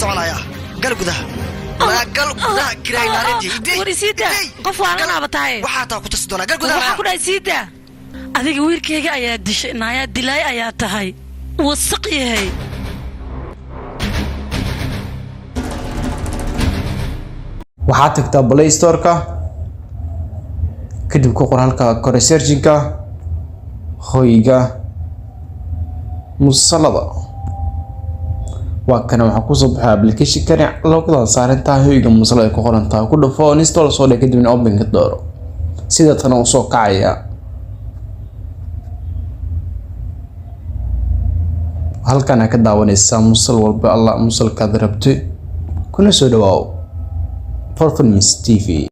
soconaya gal gudaha ma gal gudaha kiraynaantii ورسيدة قفوا أنا بتاعي waxaa taa ku tus doona gal gudaha waxaa ku dhahay siida adiga wiilkayga ayaa dishay naaya dilay ayaa tahay wasaq yahay waxaad tagtaa Play Store-ka kadib ku qor halka kore searching-ka hoyga musalada waa kana waxa ku soo baxay application-kan looga saarantaa hoyga musalada ku qorantaa ku dhufo install soo dhig kadibna open ka dooro sida tan oo soo kacaya halkan ka daawanaysa musal walba Allah musalka rabto kuna soo dhawaaw Performance TV